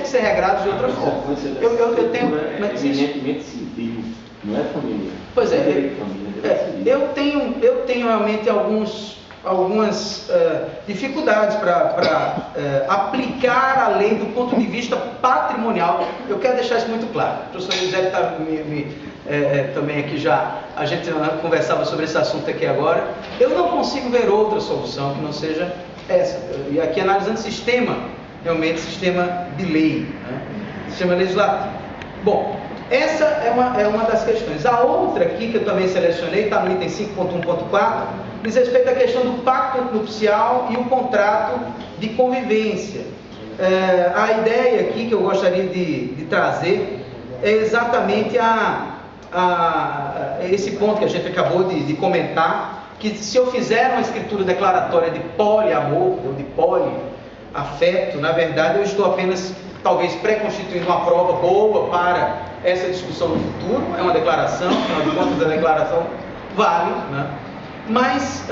ter que ser regrados de outra forma. Eu tenho... eminentemente civil, não é familiar. Pois é, eu tenho realmente algumas dificuldades para aplicar a lei do ponto de vista patrimonial. Eu quero deixar isso muito claro. O professor Elisébio está também aqui já, a gente conversava sobre esse assunto aqui agora. Eu não consigo ver outra solução que não seja essa. E aqui analisando sistema, realmente sistema de lei, né? Sistema legislativo. Bom, essa é uma das questões. A outra aqui que eu também selecionei, está no item 5.1.4, diz respeito à questão do pacto nupcial e o contrato de convivência. A ideia aqui que eu gostaria de trazer é exatamente esse ponto que a gente acabou de comentar, que se eu fizer uma escritura declaratória de poliamor ou de poliafeto, na verdade eu estou apenas, talvez, pré-constituindo uma prova boa para essa discussão no futuro. É uma declaração, afinal de contas a declaração vale, né? Mas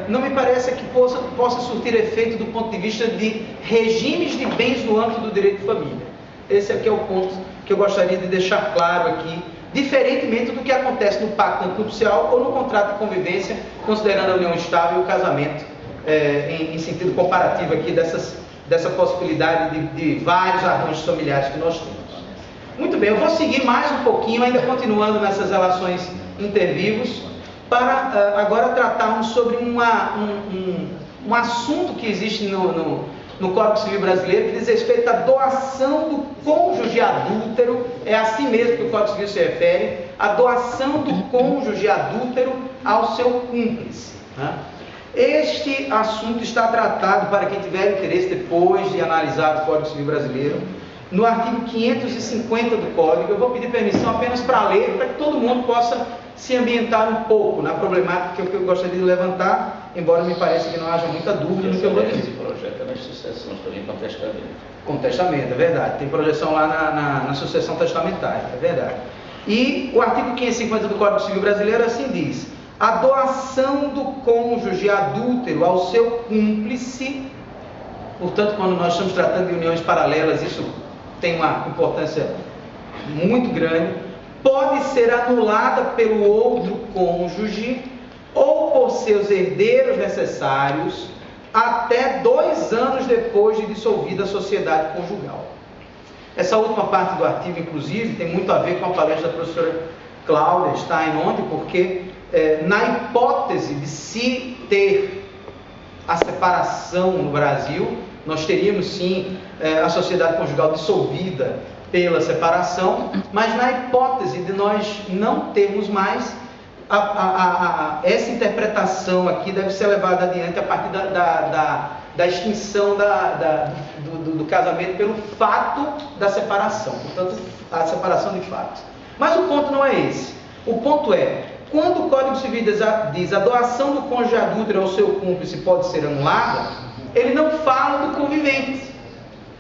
não me parece que possa surtir efeito do ponto de vista de regimes de bens no âmbito do direito de família. Esse aqui é o ponto que eu gostaria de deixar claro aqui, diferentemente do que acontece no pacto nupcial ou no contrato de convivência, considerando a união estável e o casamento, em sentido comparativo aqui dessa possibilidade de vários arranjos familiares que nós temos. Muito bem, eu vou seguir mais um pouquinho, ainda continuando nessas relações inter-vivos, para agora tratarmos sobre um assunto que existe no Código Civil Brasileiro, que diz respeito à doação do cônjuge adúltero. É assim mesmo que o Código Civil se refere, a doação do cônjuge adúltero ao seu cúmplice, né? Este assunto está tratado, para quem tiver interesse depois de analisar o Código Civil Brasileiro, no artigo 550 do Código. Eu vou pedir permissão apenas para ler, para que todo mundo possa se ambientar um pouco na problemática que eu gostaria de levantar, embora me pareça que não haja muita dúvida no que eu vou dizer. Esse projeto é nas sucessões também com testamento. Com testamento, é verdade. Tem projeção lá na sucessão testamentária, é verdade. E o artigo 550 do Código Civil Brasileiro assim diz: a doação do cônjuge adúltero ao seu cúmplice. Portanto, quando nós estamos tratando de uniões paralelas, isso tem uma importância muito grande. Pode ser anulada pelo outro cônjuge ou por seus herdeiros necessários até 2 anos depois de dissolvida a sociedade conjugal. Essa última parte do artigo, inclusive, tem muito a ver com a palestra da professora Cláudia Steinonde, porque na hipótese de se ter a separação no Brasil, nós teríamos sim a sociedade conjugal dissolvida pela separação, mas na hipótese de nós não termos mais, essa interpretação aqui deve ser levada adiante a partir da extinção do casamento pelo fato da separação, portanto, a separação de fato. Mas o ponto não é esse. O ponto é, quando o Código Civil diz a doação do cônjuge adúltero ao seu cúmplice pode ser anulada, ele não fala do convivente,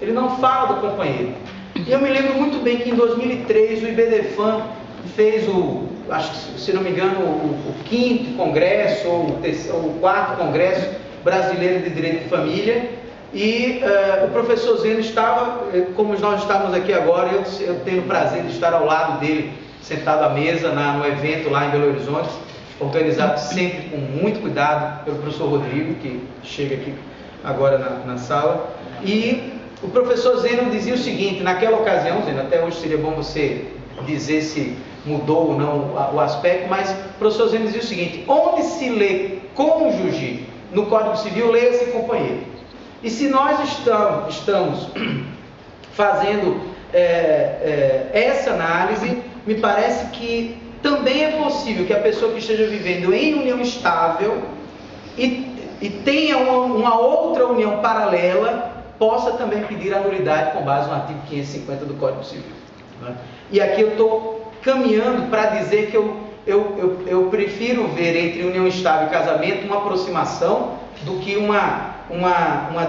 ele não fala do companheiro. E eu me lembro muito bem que em 2003 o IBDFAM fez acho que, se não me engano, o 5º Congresso ou o 4º Congresso Brasileiro de Direito de Família, e o professor Zeno estava, como nós estamos aqui agora, eu tenho o prazer de estar ao lado dele, sentado à mesa no evento lá em Belo Horizonte, organizado sempre com muito cuidado pelo professor Rodrigo, que chega aqui agora na sala. E o professor Zeno dizia o seguinte, naquela ocasião, Zeno, até hoje seria bom você dizer se mudou ou não o aspecto, mas o professor Zeno dizia o seguinte: onde se lê cônjuge no Código Civil, leia-se companheiro. E se nós estamos fazendo essa análise, me parece que também é possível que a pessoa que esteja vivendo em união estável e tenha uma outra união paralela, possa também pedir a nulidade com base no artigo 550 do Código Civil, né? E aqui eu estou caminhando para dizer que eu prefiro ver entre união estável e casamento uma aproximação do que uma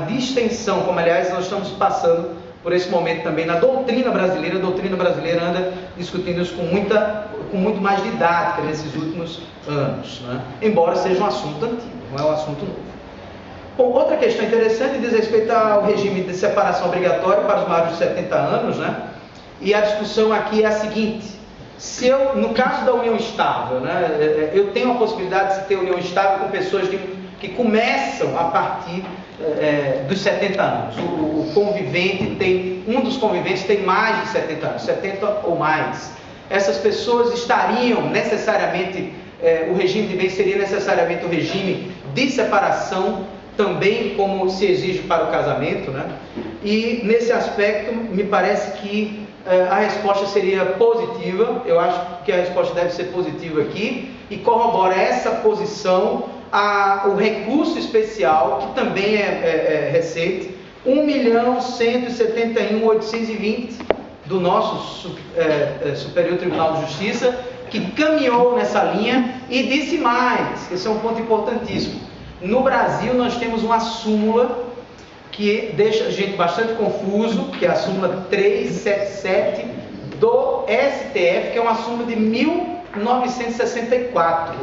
distensão, como aliás nós estamos passando por esse momento também na doutrina brasileira. A doutrina brasileira anda discutindo isso com muito mais didática nesses últimos anos, né? Embora seja um assunto antigo, não é um assunto novo. Bom, outra questão interessante diz respeito ao regime de separação obrigatória para os maiores de 70 anos, né? E a discussão aqui é a seguinte: se eu, no caso da união estável, né, eu tenho a possibilidade de ter união estável com pessoas que começam a partir dos 70 anos. O convivente tem, um dos conviventes tem mais de 70 anos, 70 ou mais. Essas pessoas estariam necessariamente, o regime de bens seria necessariamente o regime de separação, também como se exige para o casamento, né? E nesse aspecto me parece que a resposta seria positiva. Eu acho que a resposta deve ser positiva aqui, e corrobora essa posição o recurso especial, que também é recente, 1.171.820 do nosso Superior Tribunal de Justiça, que caminhou nessa linha e disse mais. Esse é um ponto importantíssimo. No Brasil nós temos uma súmula que deixa a gente bastante confuso, que é a súmula 377 do STF, que é uma súmula de 1964,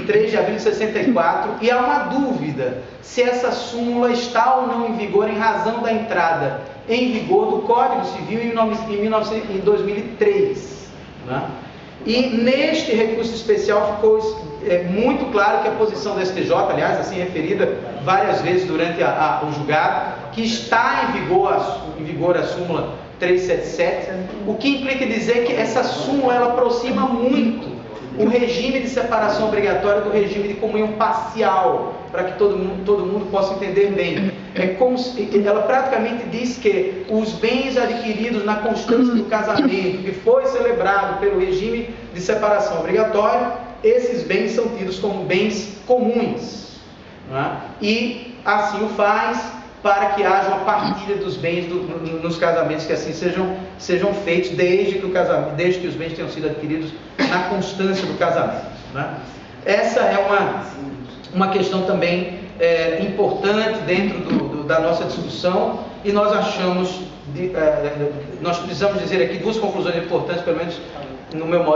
3 de abril de 64, e há uma dúvida se essa súmula está ou não em vigor em razão da entrada em vigor do Código Civil em 2003, né? E neste recurso especial ficou muito claro que a posição do STJ, aliás, assim referida várias vezes durante o julgado, que está em vigor a súmula 377, o que implica dizer que essa súmula ela aproxima muito o regime de separação obrigatória do regime de comunhão parcial, para que todo mundo possa entender bem. É como se, ela praticamente diz que os bens adquiridos na constância do casamento, que foi celebrado pelo regime de separação obrigatória, esses bens são tidos como bens comuns, né? E assim o faz para que haja uma partilha dos bens nos casamentos, que assim sejam feitos desde que os bens tenham sido adquiridos na constância do casamento, né? Essa é uma questão também importante dentro da nossa discussão, e nós achamos, nós precisamos dizer aqui duas conclusões importantes, pelo menos no meu modo